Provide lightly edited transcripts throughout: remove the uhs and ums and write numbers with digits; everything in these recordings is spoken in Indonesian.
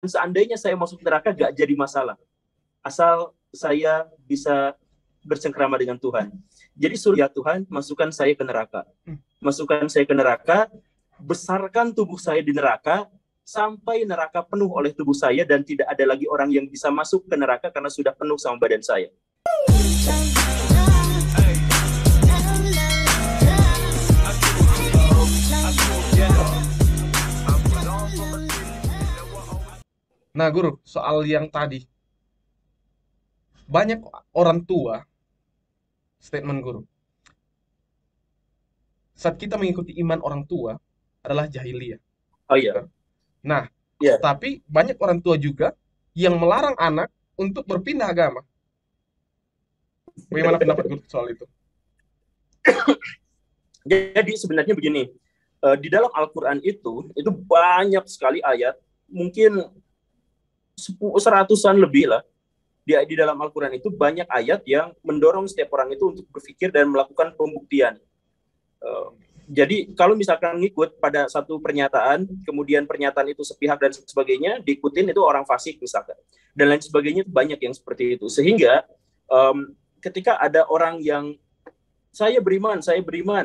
seandainya saya masuk neraka gak jadi masalah, asal saya bisa bersengkrama dengan Tuhan. Jadi surga Tuhan, masukkan saya ke neraka. Masukkan saya ke neraka, besarkan tubuh saya di neraka, sampai neraka penuh oleh tubuh saya, dan tidak ada lagi orang yang bisa masuk ke neraka karena sudah penuh sama badan saya. Nah, Guru, soal yang tadi, banyak orang tua, statement Guru, saat kita mengikuti iman orang tua adalah jahiliyah. Oh iya. Nah, Iya. tapi banyak orang tua juga yang melarang anak untuk berpindah agama. Bagaimana pendapat Guru soal itu? Jadi sebenarnya begini, di dalam Al-Quran itu banyak sekali ayat, mungkin seratusan lebih lah. Di dalam Al-Quran itu banyak ayat yang mendorong setiap orang itu untuk berpikir dan melakukan pembuktian. Jadi kalau misalkan ngikut pada satu pernyataan, kemudian pernyataan itu sepihak dan sebagainya, diikutin itu orang fasik misalkan. Dan lain sebagainya, itu banyak yang seperti itu. Sehingga ketika ada orang yang saya beriman,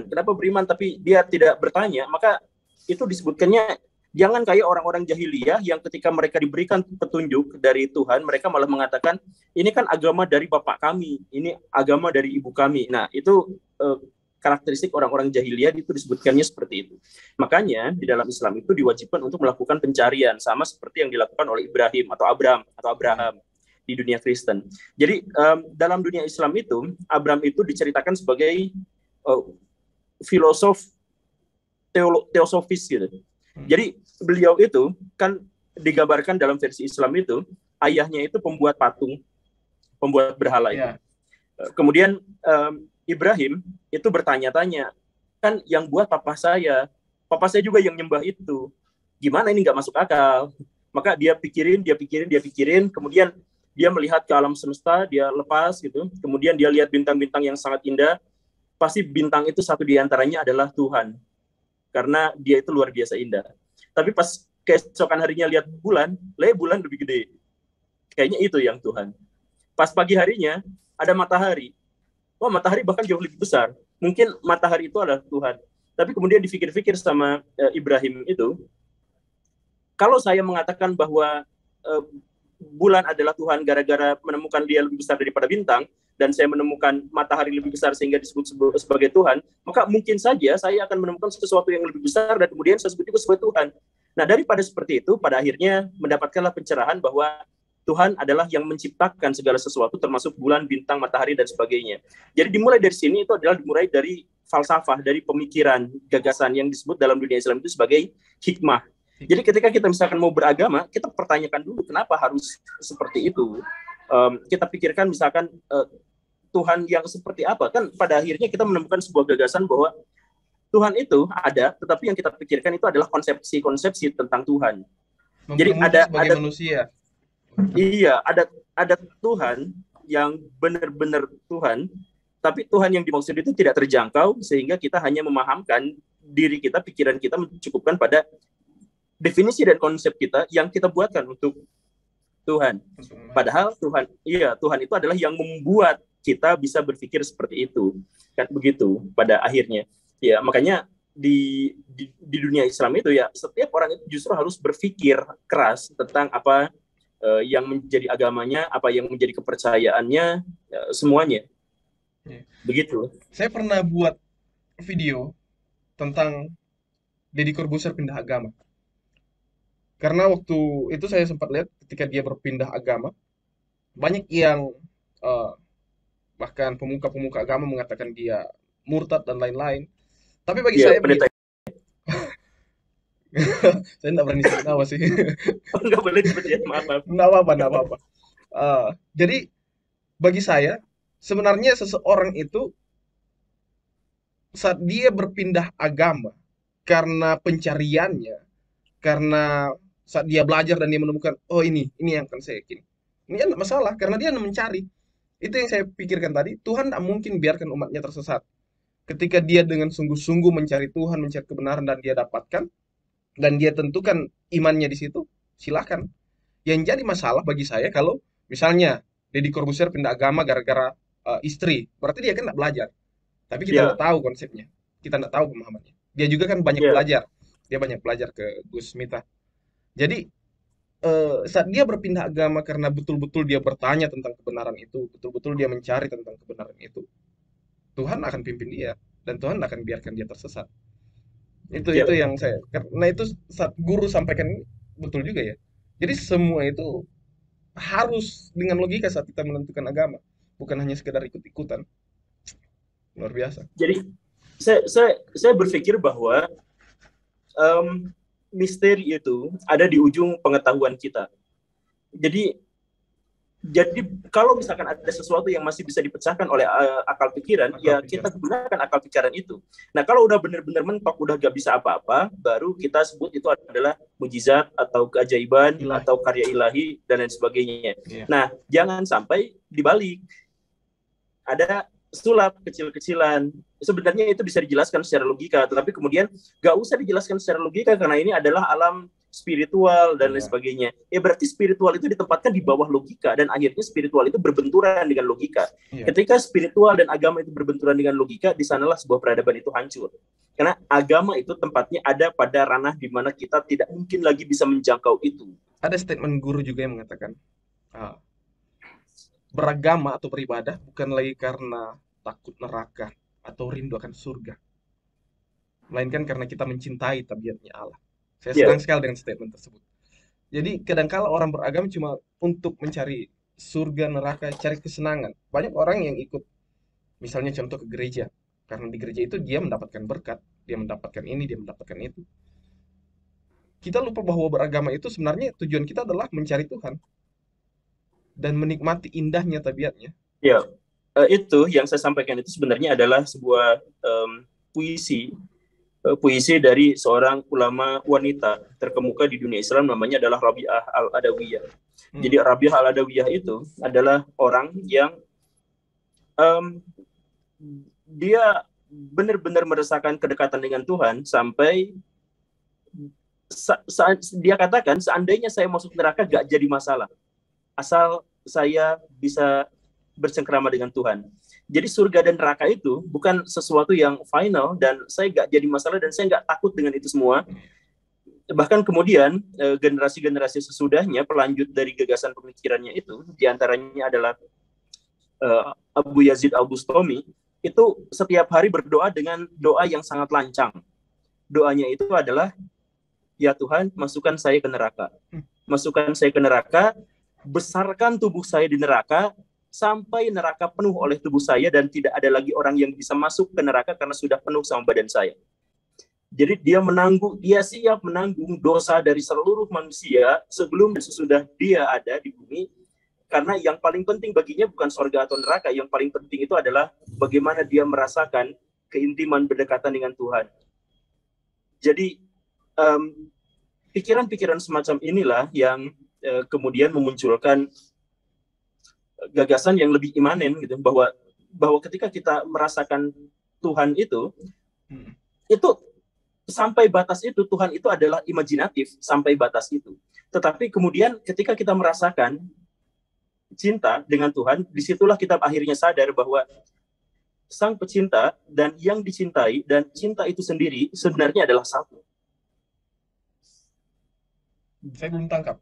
kenapa beriman tapi dia tidak bertanya, maka itu disebutkannya jangan kayak orang-orang jahiliyah yang ketika mereka diberikan petunjuk dari Tuhan, mereka malah mengatakan, ini kan agama dari bapak kami, ini agama dari ibu kami. Nah, itu karakteristik orang-orang jahiliyah, itu disebutkannya seperti itu. Makanya di dalam Islam itu diwajibkan untuk melakukan pencarian, sama seperti yang dilakukan oleh Ibrahim atau Abraham di dunia Kristen. Jadi dalam dunia Islam itu, Abraham itu diceritakan sebagai filosof teosofis gitu. Jadi beliau itu kan digambarkan dalam versi Islam itu, ayahnya itu pembuat patung, pembuat berhala itu. Kemudian Ibrahim itu bertanya-tanya, kan yang buat papa saya juga yang nyembah itu, gimana ini nggak masuk akal. Maka dia pikirin, kemudian dia melihat ke alam semesta, dia lepas gitu, kemudian dia lihat bintang-bintang yang sangat indah, pasti bintang itu satu diantaranya adalah Tuhan, karena dia itu luar biasa indah. Tapi pas keesokan harinya lihat bulan lebih gede, kayaknya itu yang Tuhan. Pas pagi harinya ada matahari, matahari bahkan jauh lebih besar, mungkin matahari itu adalah Tuhan. Tapi kemudian dipikir-pikir sama Ibrahim itu, kalau saya mengatakan bahwa bulan adalah Tuhan gara-gara menemukan dia lebih besar daripada bintang, dan saya menemukan matahari lebih besar sehingga disebut sebagai Tuhan, maka mungkin saja saya akan menemukan sesuatu yang lebih besar dan kemudian saya sebut itu sebagai Tuhan. Nah, daripada seperti itu, pada akhirnya mendapatkanlah pencerahan bahwa Tuhan adalah yang menciptakan segala sesuatu, termasuk bulan, bintang, matahari, dan sebagainya. Jadi dimulai dari sini, itu adalah dimulai dari falsafah, dari pemikiran, gagasan yang disebut dalam dunia Islam itu sebagai hikmah. Jadi ketika kita misalkan mau beragama, kita pertanyakan dulu kenapa harus seperti itu. Kita pikirkan misalkan Tuhan yang seperti apa. Kan pada akhirnya kita menemukan sebuah gagasan bahwa Tuhan itu ada, tetapi yang kita pikirkan itu adalah konsepsi-konsepsi tentang Tuhan. Jadi ada manusia. Iya, ada Tuhan yang benar-benar Tuhan, tapi Tuhan yang dimaksud itu tidak terjangkau, sehingga kita hanya memahamkan diri kita, pikiran kita mencukupkan pada definisi dan konsep kita yang kita buatkan untuk Tuhan. Padahal Tuhan itu adalah yang membuat kita bisa berpikir seperti itu. Kan begitu pada akhirnya. Ya, makanya di dunia Islam itu ya, setiap orang itu justru harus berpikir keras tentang apa yang menjadi agamanya, apa yang menjadi kepercayaannya, semuanya. Begitu. Saya pernah buat video tentang Deddy Corbuzier pindah agama. Karena waktu itu saya sempat lihat ketika dia berpindah agama, banyak yang bahkan pemuka-pemuka agama mengatakan dia murtad dan lain-lain. Tapi bagi saya begini, saya tidak berani sebut nama sih. Nggak boleh disebut ya, maaf. Nggak apa-apa. Jadi bagi saya sebenarnya seseorang itu saat dia berpindah agama karena pencariannya, karena saat dia belajar dan dia menemukan, oh ini yang akan saya yakini. Ini kan masalah karena dia mencari. Itu yang saya pikirkan tadi, Tuhan tidak mungkin biarkan umatnya tersesat. Ketika dia dengan sungguh-sungguh mencari Tuhan, mencari kebenaran dan dia dapatkan, dan dia tentukan imannya di situ, silakan. Yang jadi masalah bagi saya kalau misalnya Deddy Corbuzier pindah agama gara-gara istri, berarti dia kan nggak belajar. Tapi kita nggak Ya, tahu konsepnya, kita nggak tahu pemahamannya. Dia juga kan banyak ya, belajar, dia banyak belajar ke Gus Miftah. Jadi saat dia berpindah agama karena betul-betul dia bertanya tentang kebenaran itu, betul-betul dia mencari tentang kebenaran itu, Tuhan akan pimpin dia dan Tuhan akan biarkan dia tersesat. Itu ya. yang saya, karena itu saat guru sampaikan ini betul juga ya. Jadi semua itu harus dengan logika saat kita menentukan agama, bukan hanya sekedar ikut-ikutan. Luar biasa. Jadi saya berpikir bahwa em, misteri itu ada di ujung pengetahuan kita. Jadi jadi kalau misalkan ada sesuatu yang masih bisa dipecahkan oleh akal pikiran, Akal ya kita pikiran. gunakan akal pikiran itu. Nah, kalau udah benar-benar mentok, udah gak bisa apa-apa, baru kita sebut itu adalah mujizat atau keajaiban Ilahi. atau karya ilahi dan lain sebagainya. Iya. Nah, jangan sampai dibalik. Ada sulap kecil-kecilan. Sebenarnya itu bisa dijelaskan secara logika, tetapi kemudian gak usah dijelaskan secara logika karena ini adalah alam spiritual dan lain Iya. sebagainya. Berarti spiritual itu ditempatkan di bawah logika dan akhirnya spiritual itu berbenturan dengan logika. Iya. Ketika spiritual dan agama itu berbenturan dengan logika, di sanalah sebuah peradaban itu hancur. Karena agama itu tempatnya ada pada ranah di mana kita tidak mungkin lagi bisa menjangkau itu. Ada statement guru juga yang mengatakan, ah, beragama atau beribadah bukan lagi karena takut neraka atau rindu akan surga, melainkan karena kita mencintai tabiatnya Allah. Saya Ya, senang sekali dengan statement tersebut. Jadi kadangkala orang beragama cuma untuk mencari surga, neraka, cari kesenangan. Banyak orang yang ikut, misalnya contoh ke gereja, karena di gereja itu dia mendapatkan berkat, dia mendapatkan ini, dia mendapatkan itu. Kita lupa bahwa beragama itu sebenarnya tujuan kita adalah mencari Tuhan dan menikmati indahnya tabiatnya. ya. Itu yang saya sampaikan itu sebenarnya adalah sebuah puisi puisi dari seorang ulama wanita terkemuka di dunia Islam, namanya adalah Rabi'ah Al-Adawiyah. Hmm. Jadi Rabi'ah Al-Adawiyah itu adalah orang yang um, dia benar-benar merasakan kedekatan dengan Tuhan sampai dia katakan, seandainya saya masuk neraka gak jadi masalah, asal saya bisa bercengkrama dengan Tuhan. Jadi surga dan neraka itu bukan sesuatu yang final dan saya gak jadi masalah dan saya gak takut dengan itu semua. Bahkan kemudian generasi-generasi sesudahnya, pelanjut dari gagasan pemikirannya itu, diantaranya adalah Abu Yazid Al-Bustami, itu setiap hari berdoa dengan doa yang sangat lancang. Doanya itu adalah, ya Tuhan, masukkan saya ke neraka. Masukkan saya ke neraka, besarkan tubuh saya di neraka, sampai neraka penuh oleh tubuh saya dan tidak ada lagi orang yang bisa masuk ke neraka karena sudah penuh sama badan saya. Jadi dia siap menanggung dosa dari seluruh manusia sebelum dan sesudah dia ada di bumi. Karena yang paling penting baginya bukan surga atau neraka, yang paling penting itu adalah bagaimana dia merasakan keintiman berdekatan dengan Tuhan. Jadi pikiran-pikiran semacam inilah yang kemudian memunculkan gagasan yang lebih imanen gitu, bahwa ketika kita merasakan Tuhan itu sampai batas itu Tuhan itu adalah imajinatif sampai batas itu. Tetapi kemudian ketika kita merasakan cinta dengan Tuhan, disitulah kita akhirnya sadar bahwa Sang Pecinta dan yang dicintai dan cinta itu sendiri sebenarnya adalah satu. Saya belum tangkap.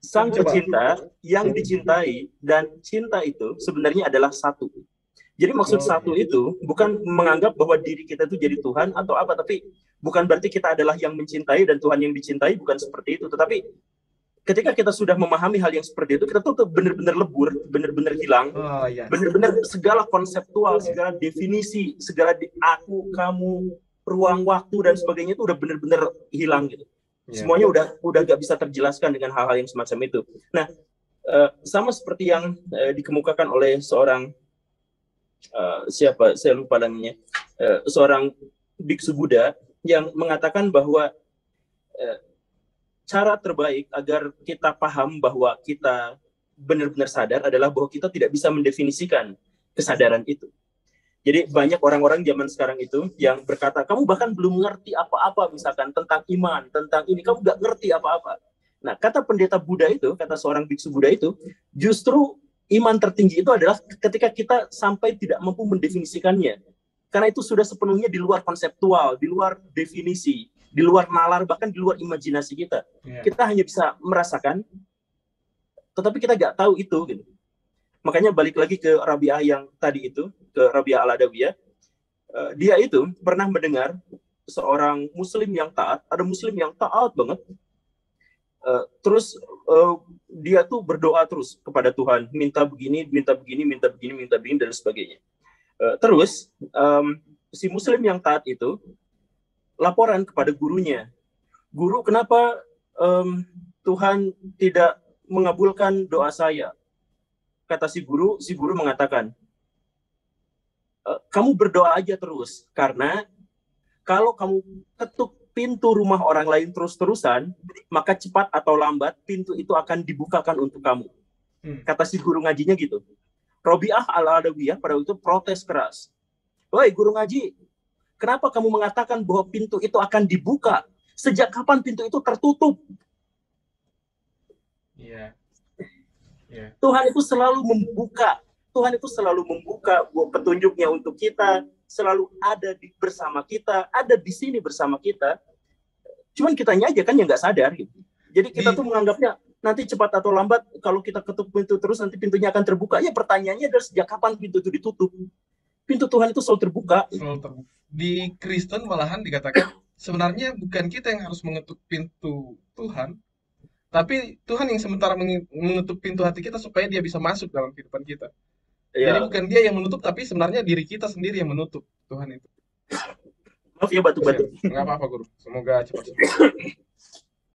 Sang Pecinta, yang dicintai dan cinta itu sebenarnya adalah satu. Jadi maksud satu itu bukan menganggap bahwa diri kita itu jadi Tuhan atau apa, tapi bukan berarti kita adalah yang mencintai dan Tuhan yang dicintai, bukan seperti itu. Tetapi ketika kita sudah memahami hal yang seperti itu, kita tuh benar-benar lebur, benar-benar hilang, benar-benar segala konseptual, segala definisi, segala aku, kamu, ruang, waktu dan sebagainya itu udah benar-benar hilang gitu. Semuanya udah gak bisa terjelaskan dengan hal-hal yang semacam itu. Nah, sama seperti yang dikemukakan oleh seorang siapa saya lupa namanya, seorang biksu Buddha yang mengatakan bahwa cara terbaik agar kita paham bahwa kita benar-benar sadar adalah bahwa kita tidak bisa mendefinisikan kesadaran itu. Jadi banyak orang-orang zaman sekarang itu yang berkata, kamu bahkan belum ngerti apa-apa misalkan tentang iman, tentang ini, kamu nggak ngerti apa-apa. Nah, kata pendeta Buddha itu, kata seorang biksu Buddha itu, justru iman tertinggi itu adalah ketika kita sampai tidak mampu mendefinisikannya. Karena itu sudah sepenuhnya di luar konseptual, di luar definisi, di luar nalar, bahkan di luar imajinasi kita. Kita hanya bisa merasakan, tetapi kita nggak tahu itu. Gitu. Makanya balik lagi ke Rabi'ah yang tadi itu, ke Rabi'ah Al-Adawiyah, dia itu pernah mendengar seorang muslim yang taat, ada muslim yang taat banget, terus dia tuh berdoa terus kepada Tuhan, minta begini, minta begini, minta begini, minta begini, dan sebagainya. Terus si muslim yang taat itu laporan kepada gurunya, guru, kenapa Tuhan tidak mengabulkan doa saya? Kata si guru mengatakan, kamu berdoa aja terus, karena kalau kamu ketuk pintu rumah orang lain terus-terusan, maka cepat atau lambat pintu itu akan dibukakan untuk kamu. Kata si guru ngajinya gitu. Rabi'ah Al-Adawiyah pada waktu itu protes keras. Woi guru ngaji, kenapa kamu mengatakan bahwa pintu itu akan dibuka? Sejak kapan pintu itu tertutup? Iya. Tuhan itu selalu membuka. Tuhan itu selalu membuka petunjuknya untuk kita, selalu ada bersama kita, ada di sini bersama kita. Cuman kitanya aja kan yang nggak sadar. Gitu. Jadi kita tuh menganggapnya nanti cepat atau lambat kalau kita ketuk pintu terus nanti pintunya akan terbuka. Ya pertanyaannya adalah sejak kapan pintu itu ditutup? Pintu Tuhan itu selalu terbuka. Selalu terbuka. Di Kristen malahan dikatakan sebenarnya bukan kita yang harus mengetuk pintu Tuhan, tapi Tuhan yang sementara menutup pintu hati kita supaya dia bisa masuk dalam kehidupan kita. Jadi bukan dia yang menutup, tapi sebenarnya diri kita sendiri yang menutup Tuhan itu. Maaf ya batu-batu. Nggak apa-apa, Guru. Semoga cepat sembuh.